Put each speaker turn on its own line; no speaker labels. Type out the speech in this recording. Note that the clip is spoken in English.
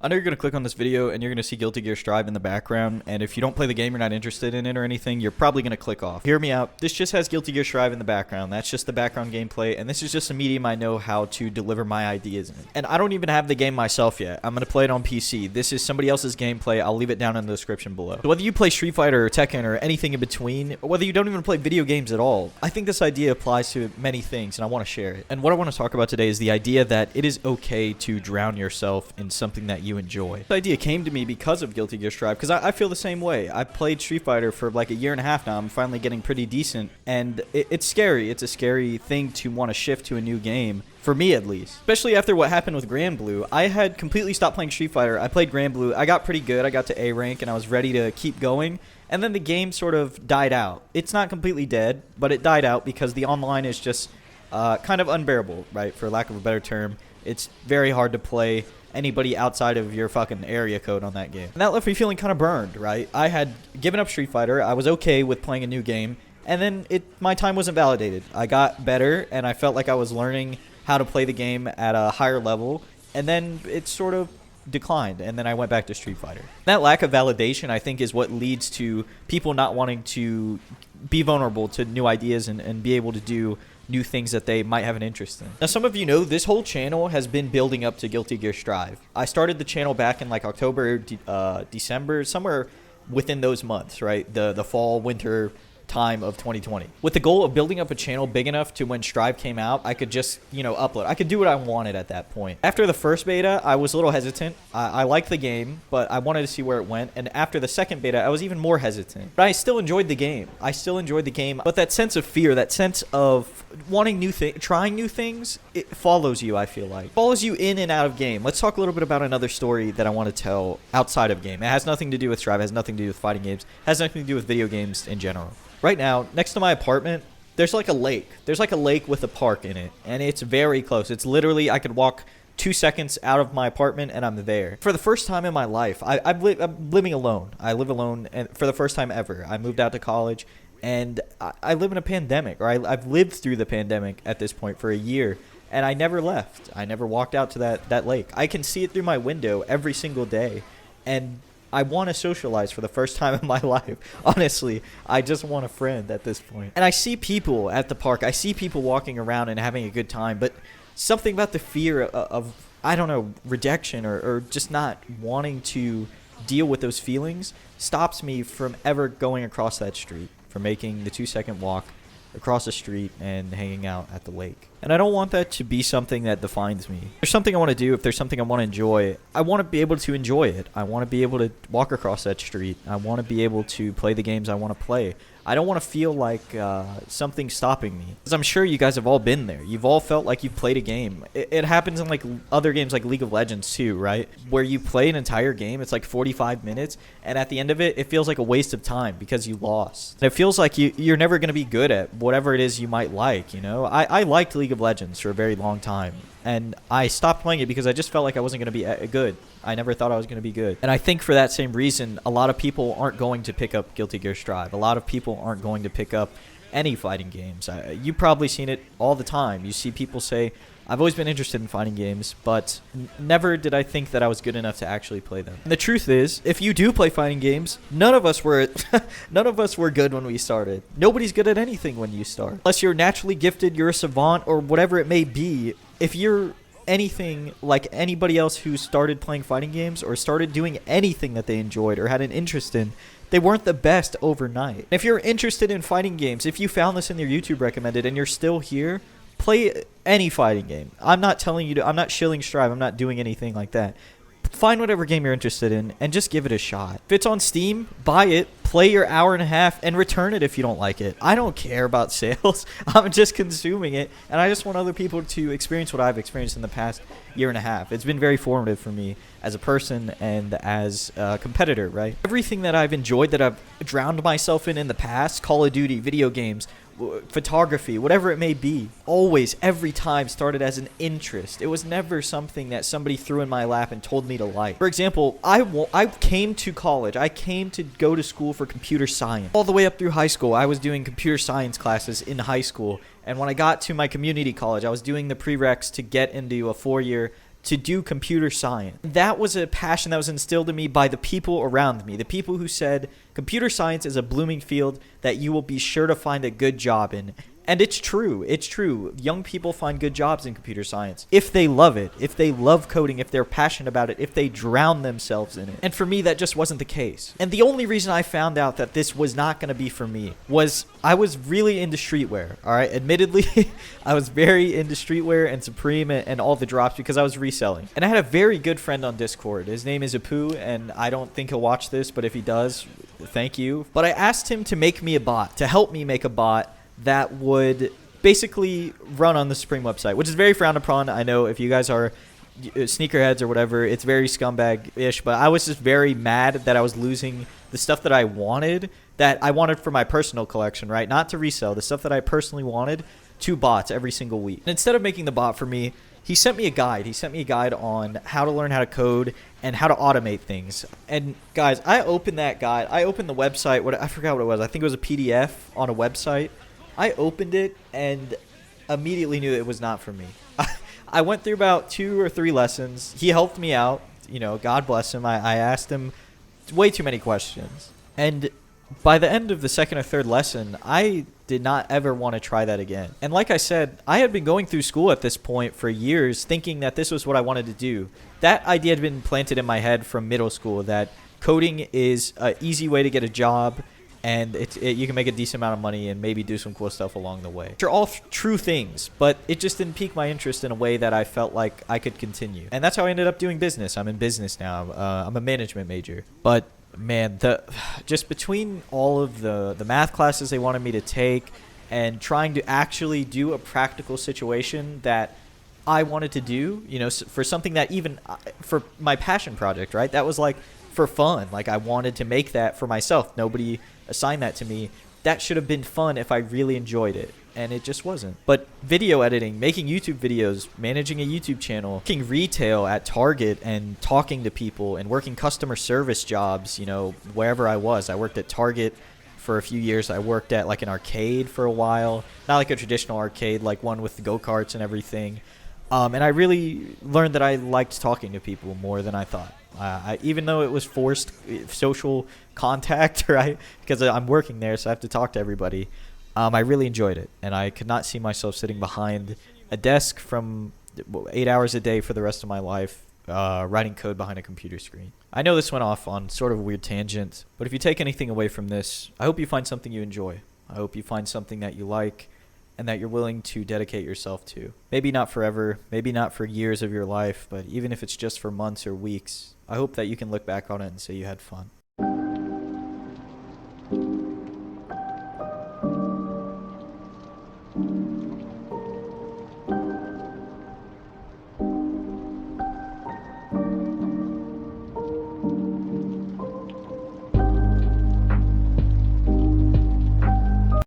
I know you're going to click on this video and you're going to see Guilty Gear Strive in the background, and if you don't play the game, you're not interested in it or anything, you're probably going to click off. Hear me out. This just has Guilty Gear Strive in the background. That's just the background gameplay, and this is just a medium I know how to deliver my ideas in. And I don't even have the game myself yet. I'm going to play it on PC. This is somebody else's gameplay. I'll leave it down in the description below. So whether you play Street Fighter or Tekken or anything in between, or whether you don't even play video games at all, I think this idea applies to many things, and I want to share it. And what I want to talk about today is the idea that it is okay to drown yourself in something that you enjoy. This idea came to me because of Guilty Gear Strive, because I feel the same way. I played Street Fighter for like a year and a half now. I'm finally getting pretty decent, and it's scary. It's a scary thing to want to shift to a new game, for me at least. Especially after what happened with Grand Blue. I had completely stopped playing Street Fighter. I played Grand Blue. I got pretty good. I got to A rank, and I was ready to keep going. And then the game sort of died out. It's not completely dead, but it died out because the online is just kind of unbearable, right? For lack of a better term. It's very hard to play anybody outside of your fucking area code on that game. And that left me feeling kind of burned, right? I had given up Street Fighter. I was okay with playing a new game. And then my time wasn't validated. I got better, and I felt like I was learning how to play the game at a higher level. And then it sort of declined, and then I went back to Street Fighter. That lack of validation, I think, is what leads to people not wanting to be vulnerable to new ideas and be able to do new things that they might have an interest in. Now, some of you know this whole channel has been building up to Guilty Gear Strive. I started the channel back in like October, December, somewhere within those months, right? The fall, winter time of 2020, with the goal of building up a channel big enough to when Strive came out, I could just, upload. I could do what I wanted at that point. After the first beta, I was a little hesitant. I liked the game, but I wanted to see where it went. And after the second beta, I was even more hesitant. But I still enjoyed the game. But that sense of fear, that sense of wanting new things, trying new things, it follows you, I feel like. It follows you in and out of game. Let's talk a little bit about another story that I want to tell outside of game. It has nothing to do with Strive, it has nothing to do with fighting games, it has nothing to do with video games in general. Right now, next to my apartment, there's like a lake. There's like a lake with a park in it, and it's very close. It's literally, I could walk 2 seconds out of my apartment and I'm there. For the first time in my life, I'm living alone. I live alone, and for the first time ever. I moved out to college, and I live in a pandemic, or I've lived through the pandemic at this point for a year, and I never left. I never walked out to that lake. I can see it through my window every single day, and I want to socialize for the first time in my life. Honestly, I just want a friend at this point. And I see people at the park. I see people walking around and having a good time. But something about the fear of I don't know, rejection or just not wanting to deal with those feelings stops me from ever going across that street, from making the 2-second walk across the street and hanging out at the lake. And I don't want that to be something that defines me. If there's something I want to do, if there's something I want to enjoy, I want to be able to enjoy it. I want to be able to walk across that street. I want to be able to play the games I want to play. I don't want to feel like something's stopping me. Because I'm sure you guys have all been there. You've all felt like you've played a game. It happens in like other games like League of Legends too, right? Where you play an entire game, it's like 45 minutes, and at the end of it, it feels like a waste of time because you lost. And it feels like you're never going to be good at whatever it is you might like, I liked League of Legends for a very long time, and I stopped playing it because I just felt like I wasn't going to be good. I never thought I was going to be good. And I think for that same reason, a lot of people aren't going to pick up Guilty Gear Strive. A lot of people aren't going to pick up any fighting games. You've probably seen it all the time. You see people say, I've always been interested in fighting games, but never did I think that I was good enough to actually play them. And the truth is, if you do play fighting games, none of us were good when we started. Nobody's good at anything when you start. Unless you're naturally gifted, you're a savant, or whatever it may be. If you're anything like anybody else who started playing fighting games or started doing anything that they enjoyed or had an interest in, they weren't the best overnight. If you're interested in fighting games, if you found this in your YouTube recommended and you're still here, play any fighting game. I'm not telling you to, I'm not shilling Strive, I'm not doing anything like that. Find whatever game you're interested in and just give it a shot. If it's on Steam, buy it, play your hour and a half, and return it if you don't like it. I don't care about sales. I'm just consuming it, and I just want other people to experience what I've experienced in the past year and a half. It's been very formative for me as a person and as a competitor, right? Everything that I've enjoyed, that I've drowned myself in the past, Call of Duty, video games, photography, whatever it may be, always, every time started as an interest. It was never something that somebody threw in my lap and told me to like. For example, I came to college. I came to go to school for computer science. All the way up through high school, I was doing computer science classes in high school. And when I got to my community college, I was doing the prereqs to get into a 4-year to do computer science. That was a passion that was instilled in me by the people around me, the people who said computer science is a blooming field that you will be sure to find a good job in. And it's true. It's true. Young people find good jobs in computer science if they love it, if they love coding, if they're passionate about it, if they drown themselves in it. And for me, that just wasn't the case. And the only reason I found out that this was not going to be for me was I was really into streetwear. All right. Admittedly, I was very into streetwear and Supreme and all the drops because I was reselling. And I had a very good friend on Discord. His name is Apu, and I don't think he'll watch this, but if he does, thank you. But I asked him to make me a bot, to help me make a bot that would basically run on the Supreme website, which is very frowned upon. I know if you guys are sneakerheads or whatever, it's very scumbag-ish, but I was just very mad that I was losing the stuff that I wanted for my personal collection, right? Not to resell, the stuff that I personally wanted to bots every single week. And instead of making the bot for me, he sent me a guide. He sent me a guide on how to learn how to code and how to automate things. And guys, I opened that guide. I opened the website. I forgot what it was. I think it was a PDF on a website. I opened it and immediately knew it was not for me. I went through about 2 or 3 lessons. He helped me out. You know, God bless him. I asked him way too many questions. And by the end of the 2nd or 3rd lesson, I did not ever want to try that again. And like I said, I had been going through school at this point for years thinking that this was what I wanted to do. That idea had been planted in my head from middle school, that coding is an easy way to get a job, and you can make a decent amount of money and maybe do some cool stuff along the way. They're all true things, but it just didn't pique my interest in a way that I felt like I could continue. And that's how I ended up doing business. I'm in business now. I'm a management major. But man, just between all of the math classes they wanted me to take and trying to actually do a practical situation that I wanted to do, you know, for something that even for my passion project, right? That was like for fun. Like I wanted to make that for myself. Nobody assigned that to me. That should have been fun if I really enjoyed it, and it just wasn't. But video editing, making YouTube videos, managing a YouTube channel, working retail at Target and talking to people and working customer service jobs, you know, wherever I was. I worked at Target for a few years. I worked at like an arcade for a while, not like a traditional arcade, like one with the go-karts and everything. And I really learned that I liked talking to people more than I thought. Even though it was forced social contact, right? Because I'm working there, so I have to talk to everybody. I really enjoyed it, and I could not see myself sitting behind a desk from 8 hours a day for the rest of my life, writing code behind a computer screen. I know this went off on sort of a weird tangent, but if you take anything away from this, I hope you find something you enjoy. I hope you find something that you like and that you're willing to dedicate yourself to. Maybe not forever, maybe not for years of your life, but even if it's just for months or weeks, I hope that you can look back on it and say you had fun.